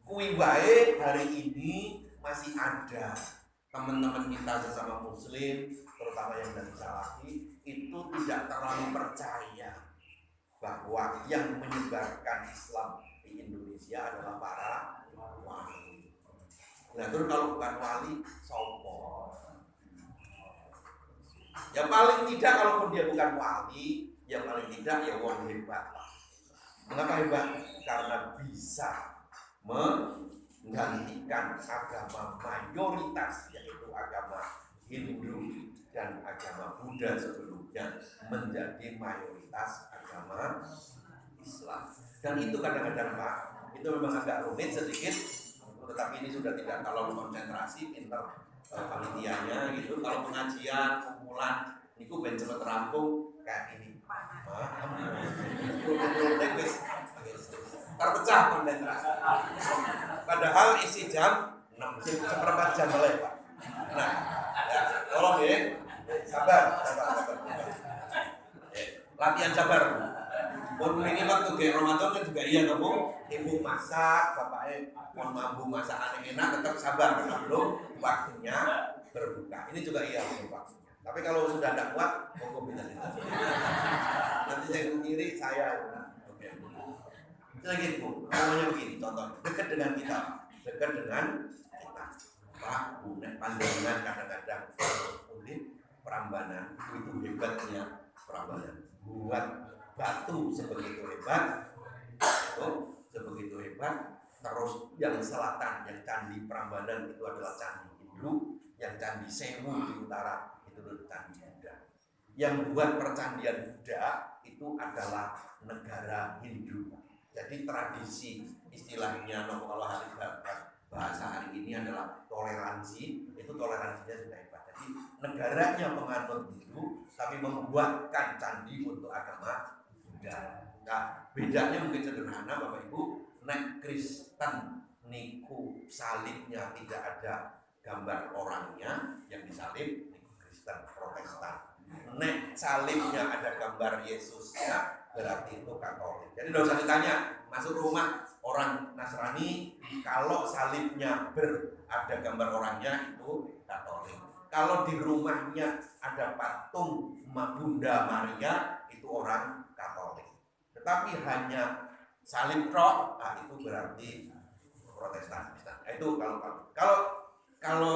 Kui baik hari ini masih ada teman-teman kita sesama muslim, terutama yang dari Salafi, itu tidak terlalu percaya bahwa yang menyebarkan Islam di Indonesia adalah para wali. Nah, terus kalau bukan wali, sopo? Ya paling tidak kalaupun dia bukan wali, ya paling tidak ya wong hebat. Mengapa hebat? Karena bisa menggantikan agama mayoritas, yaitu agama Hindu dan agama Buddha sebelumnya menjadi mayoritas agama Islam. Dan itu kadang-kadang Pak, itu memang agak rumit sedikit, tetapi ini sudah tidak terlalu konsentrasi, pinter panitianya gitu. Kalau pengajian, kumpulan, itu ben cepet rampung kayak ini. Terpecah konsentrasi. Padahal isi jam 6 seperempat jam mulai Pak. Nah, ya, tolong ya, sabar. Latihan sabar. Pun ini waktu ke Ramadan kan juga iya kamu, ibu masak, bapaknya mau mampu masak aneh enak, tetap sabar belum waktunya berbuka. Ini juga iya waktunya. Tapi kalau sudah tidak kuat, monggo bisa nanti saya sendiri saya. Oke. Lagi Bu, namanya begini, contoh dekat dengan kita, Pak Bu, pandangan kadang-kadang kulit Prambanan itu hebatnya Prambanan. Buat batu sebegitu hebat, terus yang selatan, yang Candi Prambanan itu adalah Candi Hindu, yang Candi Sewu di utara itu adalah Candi Buddha. Yang buat percandian Buddha itu adalah negara Hindu. Jadi tradisi istilahnya kalau hari bahasa hari ini adalah toleransi, itu toleransinya sudah hebat. Jadi negaranya penganut Hindu, tapi membuatkan candi untuk agama Buddha. Nah, bedanya mungkin sederhana Bapak Ibu, nek Kristen niku salibnya tidak ada gambar orangnya yang disalib, niku Kristen Protestan. Nek salibnya ada gambar Yesusnya, berarti itu Katolik. Jadi tidak usah ditanya, masuk rumah orang Nasrani, kalau salibnya ada gambar orangnya itu Katolik. Kalau di rumahnya ada patung Bunda Maria, itu orang Katolik. Tetapi hanya salib roh, itu berarti Protestan. Nah, itu kalau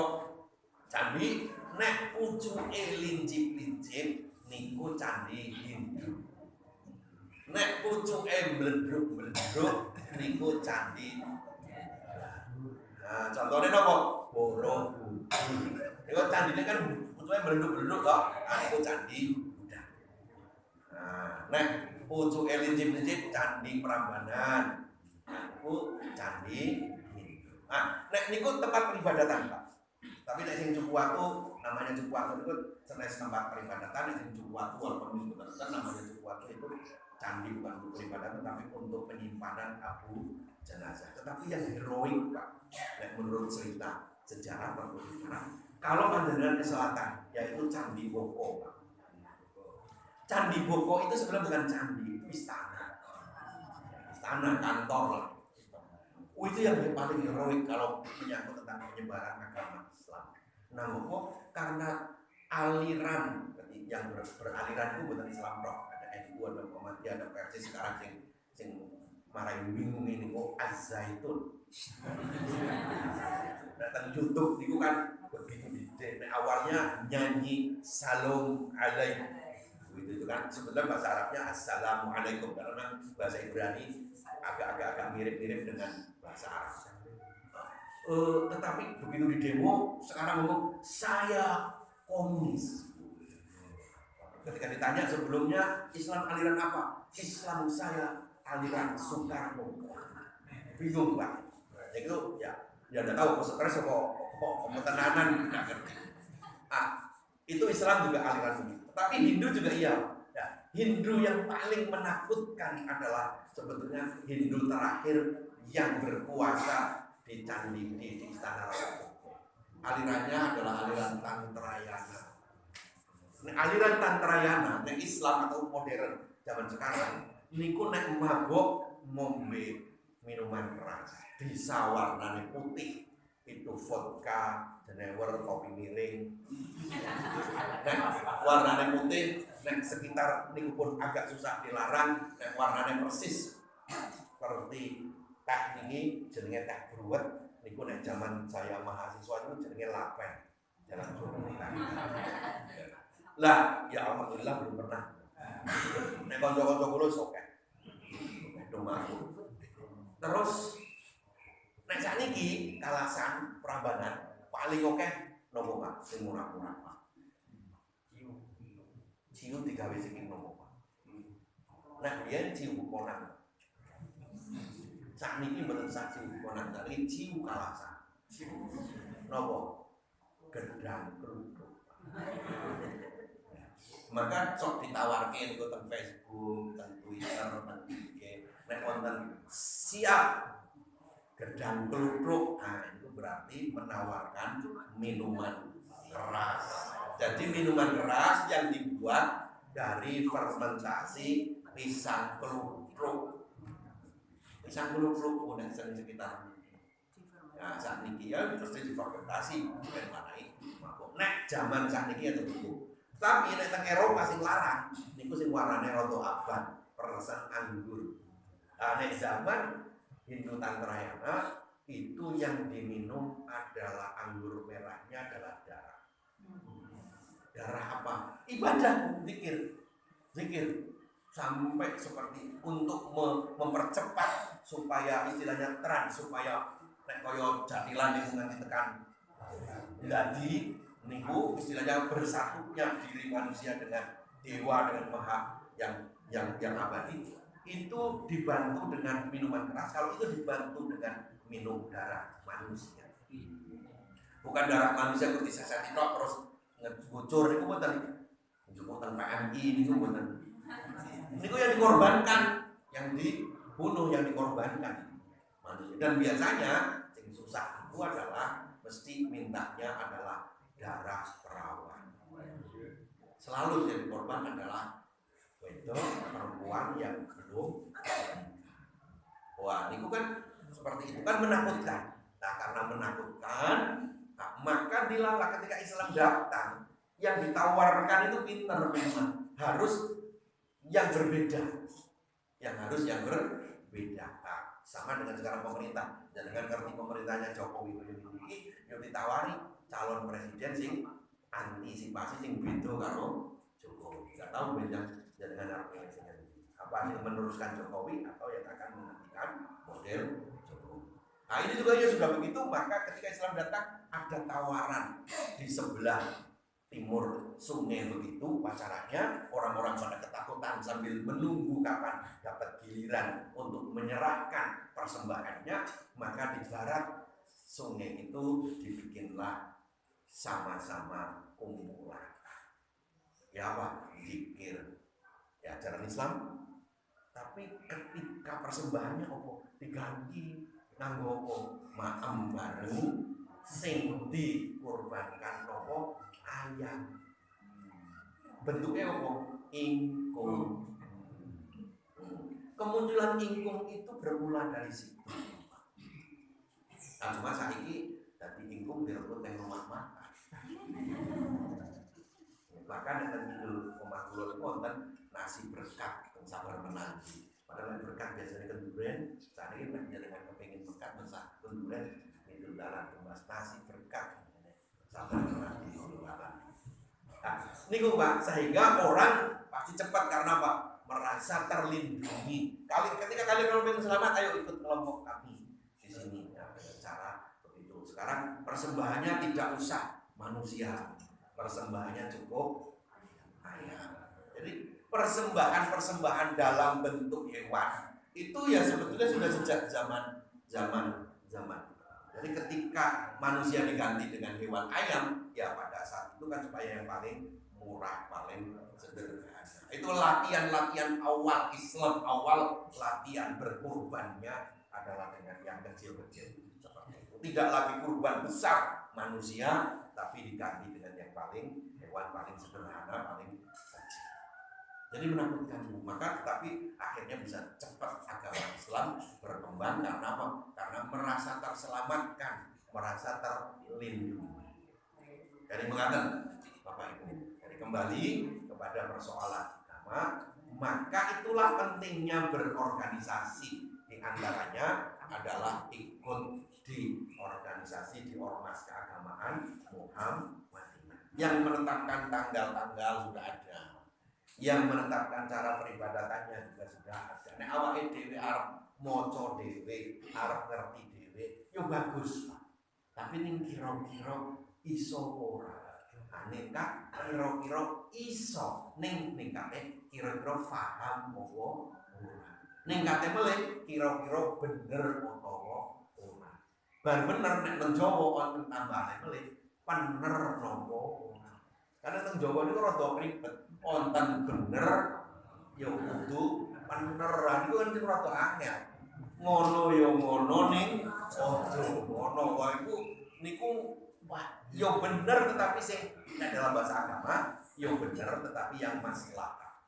candi nek pucuke lincip-lincip niku candi Hindu. Nek pucuke blendruk-blendruk niku candi. Nah, contohnya apa? Borobudur. Itu candinya kan pucuke blendruk-blendruk toh. Nah, itu candi Buddha. Nah, nek pucuke lincip-lincip candi Prambanan. Niku candi Hindu. Nah, nek niku tempat peribadatan, Pak. Tapi nek sing Cukuwatu namanya Cukuwatu itu senes tempat peribadatan, nek sing Cukuwatu walaupun disebutkan namanya Cukuwatu itu candi bukan untuk peribadatan tapi untuk penyimpanan abu jenazah. Tetapi yang heroik Pak, nek menurut cerita sejarah perbukitan, kalau panjenengan ke selatan yaitu Candi Boko, Pak. Candi Boko itu sebenarnya bukan candi, itu istana kantor lah. Itu yang paling heroik kalau menyangkut tentang penyebaran agama Islam. Nah, kok karena aliran yang beraliran itu bukan Islam roh, ada NU, ada Muhammadiyah, ada Persis, sekarang sing marahin bingung ini kok Az-Zaitun. Datang YouTube itu kan begitu di awalnya nyanyi Salam Alaikum. Itu kan sebenarnya bahasa Arabnya Assalamualaikum, karena bahasa Ibrani agak mirip-mirip dengan bahasa Arab. Tetapi begitu di demo sekarang ngomong saya komunis. Ketika ditanya sebelumnya Islam aliran apa? Islam saya aliran Soekarno. Bingung Pak. Itu ya udah tahu kok stres kok tenanan nggak ngerti. Itu Islam juga aliran begitu. Tapi Hindu juga iya. Ya, Hindu yang paling menakutkan adalah sebetulnya Hindu terakhir yang berkuasa di candi di istana Raja. Alirannya adalah aliran Tantrayana. Aliran Tantrayana, nek Islam atau modern zaman sekarang, niku nek mabok ngombe minuman keras, bisa warnanya putih, itu vodka, jenewer, kopi miring. Nek warnanya putih, nek sekitar niku pun agak susah dilarang, nek warnanya persis seperti teh ini jenenge teh bruwet, niku nek zaman saya mahasiswa itu jenenge lapen. Jalan Sunan. Lah, ya alhamdulillah belum pernah. Nek kanca-kanca kula sok domaku. Terus nek sakniki Kalasan Prambanan paling oke nopo Pak sing murah-murah Pak. Ciu digawe sing nopo Pak. Nek biyen ciu bukonan. Sakniki mboten sak ciu bukonan, tapi ciu Kalasan. Nopo? Gedang kerudung. Maka sok ditawarkan ke teng Facebook, teng Twitter, teng IG, nek wonten siap gedang keluduk, nah itu berarti menawarkan minuman keras. Jadi minuman keras yang dibuat dari fermentasi pisang keluduk. Pisang keluduk pun yang sering sekitar. Nah saat ini ya terus difermentasi, bukan mana itu. Nek zaman saat ini ya tertutup. Tapi nek teng Eropa sing larang niku sing warnane rada abang, peresen anggur. Nek zaman Hindu Tantrayana itu yang diminum adalah anggur merahnya adalah darah. Darah apa? Ibadah, zikir sampai seperti untuk mempercepat supaya istilahnya supaya nek kaya jatilan niku nganti tekan. Jadi niku istilahnya bersatunya diri manusia dengan dewa, dengan maha yang abadi itu dibantu dengan minuman keras. Kalau itu dibantu dengan minum darah manusia, bukan darah manusia seperti saya terus ngecur niku mboten PMI niku mboten. Niku yang dikorbankan, yang dibunuh, yang dikorbankan manusia. Dan biasanya yang susah itu adalah mesti mintanya adalah darah perawan. Selalu jadi korban adalah itu perempuan yang belum. Wah, itu kan seperti itu kan menakutkan. Nah, karena menakutkan, maka dilalah ketika Islam datang, yang ditawarkan itu pinter memang harus yang berbeda, yang berbeda. Nah, sama dengan sekarang pemerintah. Dan dengan ngerti pemerintahnya Jokowi ini, yang ditawari calon presiden sing antisipasi sing beda karo Jokowi. Gak tahu beda dengan apa yang meneruskan Jokowi atau yang akan menggantikan model Jokowi. Nah ini juga ya sudah begitu, maka ketika Islam datang ada tawaran di sebelah timur sungai begitu pacarannya, orang-orang pada ketakutan sambil menunggu kapan dapat giliran untuk menyerahkan persembahannya, maka di barat sungai itu dibikinlah sama-sama kumpulan. Ya apa? Zikir. Ya ajaran Islam. Tapi ketika persembahannya opo diganti nganggo opo? Maem bareng sing dikurbankan opo? Ayam. Bentuknya opo? Ingkung. Kemunculan ingkung itu bermula dari situ. Nah, cuma saiki dadi ingkung direbut yang rumah makan. Bahkan yang Idul omah kula wonten nasi berkat sabar menanti. Padahal berkat biasanya kenduren, sakniki nek jenengan kepengin berkat mesak kenduren itu dalan tumbas nasi berkat. Sabar menanti dalan. Nah, niku Pak, sehingga orang pasti cepat karena apa? Merasa terlindungi. Ketika kalian ingin selamat, ayo ikut kelompok kami di sini. Nah, dengan cara begitu Sekarang persembahannya tidak usah manusia, persembahannya cukup ayam. Jadi persembahan dalam bentuk hewan itu ya sebetulnya sudah sejak zaman. Jadi ketika manusia diganti dengan hewan ayam, ya pada saat itu kan supaya yang paling murah, paling sederhana. Itu latihan awal Islam, awal latihan berkurbannya adalah dengan yang kecil-kecil seperti itu. Tidak lagi kurban besar manusia, tapi diganti dengan yang paling hewan paling sederhana, paling kecil. Jadi menakutkan. Maka tapi akhirnya bisa cepat agama Islam berkembang karena apa? Karena merasa terselamatkan, merasa terlindungi. Dari mengatakan Bapak Ibu, dari kembali kepada persoalan agama, maka itulah pentingnya berorganisasi. Di antaranya adalah ikut di organisasi di ormas keagamaan Muhammadiyah yang menetapkan tanggal-tanggal sudah ada, yang menetapkan cara peribadatannya juga sudah ada. Nek awake dhewe arep maca dhewe, arep ngerti dhewe, yo bagus. Tapi ning kira-kira iso ora? Nek kira-kira iso ning kate kira-kira paham apa ora? Ning kate melih kira-kira bener utawa ora. Bar bener nek nang Jawa wonten tambahane melih bener napa ora. Karena nang Jawa niku rada ribet. Wonten bener ya kudu beneran iku kan rada angel. Ngono ya ngono ning aja ngono wae iku niku wah ya bener tetapi sing nek dalam bahasa agama ya bener tetapi yang maslahat.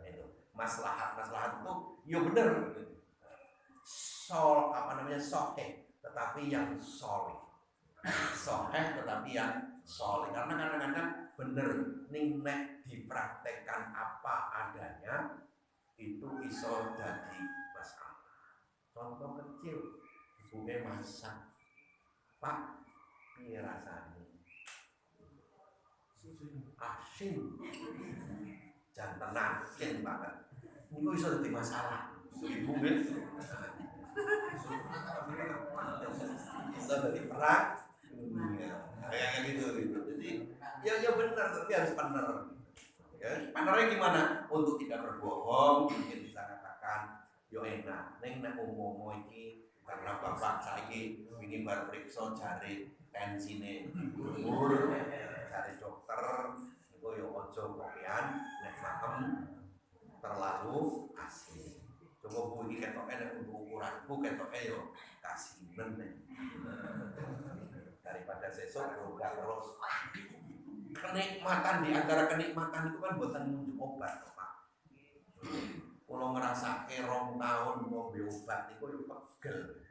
Itu maslahat itu ya bener. Soheh tetapi yang soleh. Soheh tetapi yang soleh. Karena kadang-kadang bener ning nek dipraktekkan apa adanya itu iso jadi masalah. Contoh kecil, ibuke masak, Pak, piye rasane? Asin. Jan tenan, asin banget. Niku iso dadi masalah. Ibu nggih. Iso dadi perang. Kayak gitu. Jadi ya benar tapi harus benar. Ya, benernya gimana? Untuk tidak berbohong, mungkin bisa katakan yo enak. Ning nek umpama iki karena bapak saiki wingi bar priksa jare tensine dhuwur, jare dokter niku yo aja kopian nek makem terlalu asin. Coba bu iki ketoke nek untuk ukuranku ketoke yo kasinen nek. Daripada sesuk buka terus. Kenikmatan di antara kenikmatan itu kan buatan nunjuk obat, Pak. Kalau ngerasake 2 tahun ngombe obat itu yo pegel.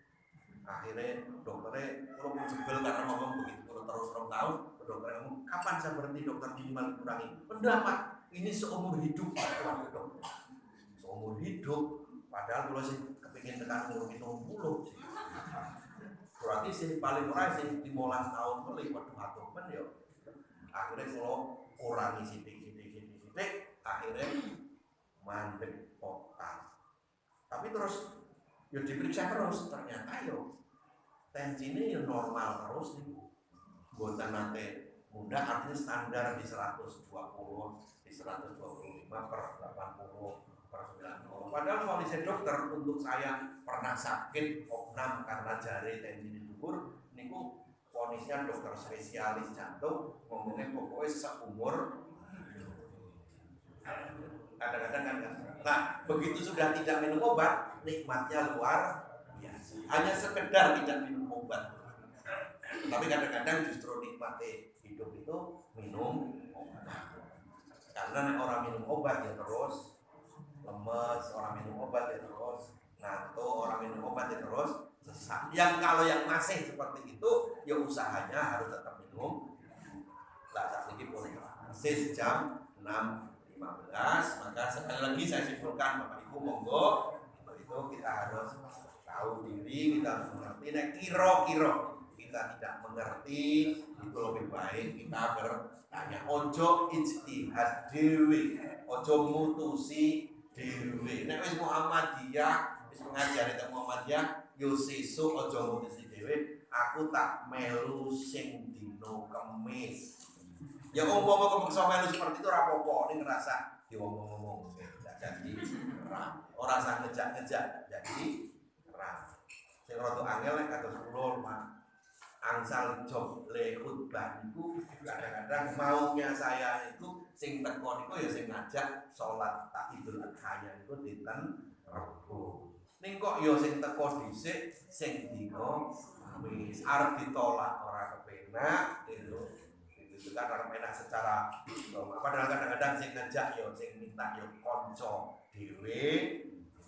Akhirnya dokternya kalau mau jebel karena ngomong begitu terus 2 tahun, dokternya ngomong kapan saya berhenti dokter minimal kurangi. Pendapat ini seumur hidup Pak dokter. Seumur hidup. Padahal kalau sih kepingin tekan umur 70 sih. Berarti sih paling murah sih 15 tahun beli waduh atuh men yo. Akhirnya kalau kurangi sidik akhirnya mandek total. Tapi terus yo diperiksa terus ternyata yo tensinya yo normal terus nih. Mboten nate mudah artinya standar di 120 di 125 per 80 per 90. Padahal kondisi dokter untuk saya pernah sakit opnam karena jari tensi dhuwur niku ponisnya dokter spesialis jantung ngomongnya pokoknya seumur kadang-kadang kan. Nah begitu sudah tidak minum obat nikmatnya luar biasa. Hanya sekedar tidak minum obat. Tapi kadang-kadang justru nikmatnya hidup itu minum obat. Karena orang minum obat ya terus lemes, orang minum obat ya terus ngantuk, orang minum obat ya terus sesak. Kalau yang masih seperti itu, ya usahanya harus tetap minum. Lah saat ini boleh persis jam 6.15. Maka sekali lagi saya simpulkan Bapak Ibu monggo itu kita harus tahu diri, kita harus mengerti. Nah kira-kira kita tidak mengerti itu lebih baik kita bertanya. Ojo ijtihad dewe, ojo mutusi dewe. Nek wis Muhammadiyah, wis pengajar itu Muhammadiyah, yo sesuk aja mutusi dhewe, aku tak melu sing dino Kemis. Ya umpama kepeksa melu seperti itu rapopo, ini ngerasa diomong-omong jadi ora usah ngejak-ngejak jadi sing rada angel nek kados kula Pak angsal job le khutbah niku kadang-kadang maunya saya itu sing teko niku ya sing ngajak salat Idul Adha niku dinten Rebo. Ning kok ya sing teko dhisik sing dina Kamis arep ditolak ora kepenak itu kan ora kepenak secara padahal kadang-kadang sing ngajak ya sing minta ya kanca dhewe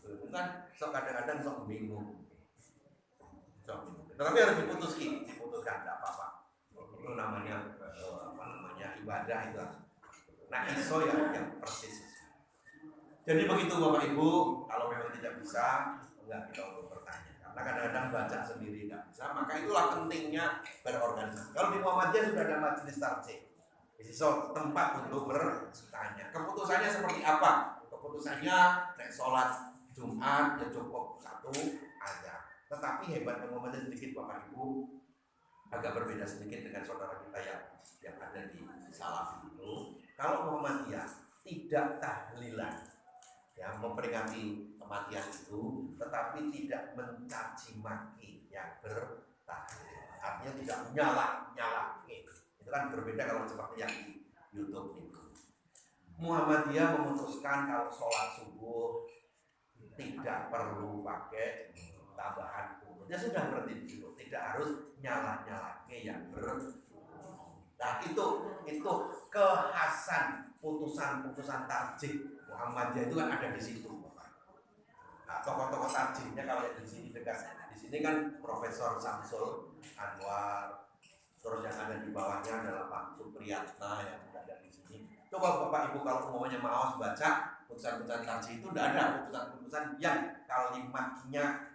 itu kan sok kadang-kadang sok bingung. Tapi harus diputuskan tidak apa-apa. Itu namanya ibadah itu. Nah iso yang persis. Jadi begitu Bapak Ibu, kalau memang tidak bisa, enggak kita untuk bertanya. Karena kadang-kadang baca sendiri tidak bisa, maka itulah pentingnya berorganisasi. Kalau di Muhammadiyah sudah ada majelis tarjih, iso tempat untuk bertanya. Keputusannya seperti apa? Keputusannya nek sholat Jumat ya cukup satu aja. Tetapi hebatnya Muhammadiyah sedikit Bapak Ibu agak berbeda sedikit dengan saudara kita yang ada di Salaf itu. Kalau Muhammadiyah tidak tahlilan, ya memperingati kematian itu, tetapi tidak mencaci maki yang bertahlil. Artinya tidak nyala-nyalakin. Itu kan berbeda kalau seperti yang di YouTube itu. Muhammadiyah memutuskan kalau sholat subuh tidak perlu pakai tambahan kunut. Ya sudah berarti itu tidak harus nyala-nyalanya yang Nah itu kekhasan putusan tarjih Muhammadiyah itu kan ada di situ. Nah, tokoh-tokoh tarjihnya kalau yang di sini dekat, di sini kan Profesor Samsul Anwar, terus yang ada di bawahnya adalah Pak Supriyatna yang ada di sini. Coba Bapak Ibu kalau umumnya mau baca putusan-putusan tarjih itu tidak ada putusan-putusan yang kalimatnya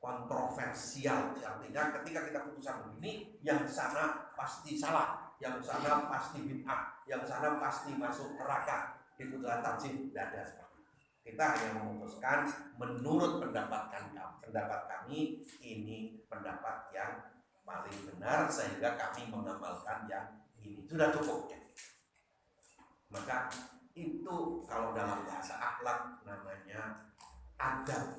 kontroversial, artinya ketika kita putusan begini yang sana pasti salah, yang sana pasti bid'ah, yang sana pasti masuk neraka. Di putusan tarjih tidak ada seperti itu. Kita hanya memutuskan menurut pendapat kami ini pendapat yang paling benar sehingga kami mengamalkan yang ini sudah cukup ya. Maka itu kalau dalam bahasa akhlak namanya adab.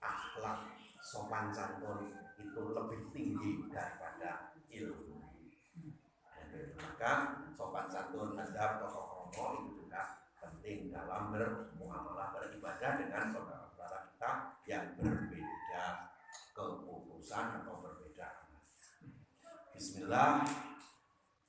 Akhlak sopan santun itu lebih tinggi daripada ilmu. Maka sopan santun, adab, tata krama itu juga penting dalam bermuamalah beribadah dengan saudara-saudara kita yang berbeda keputusan atau berbeda. Bismillah,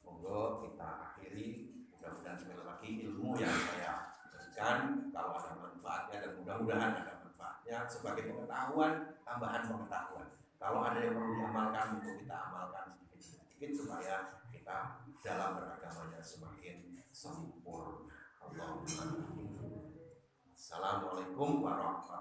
monggo kita akhiri. Mudah-mudahan sekali lagi ilmu yang saya berikan kalau ada manfaatnya dan mudah-mudahan ada manfaatnya sebagai pengetahuan, tambahan pengetahuan. Kalau ada yang perlu diamalkan untuk kita amalkan sedikit-sedikit supaya kita dalam beragamanya semakin sempurna. Allahumma amin. Assalamualaikum warahmatullahi wabarakatuh.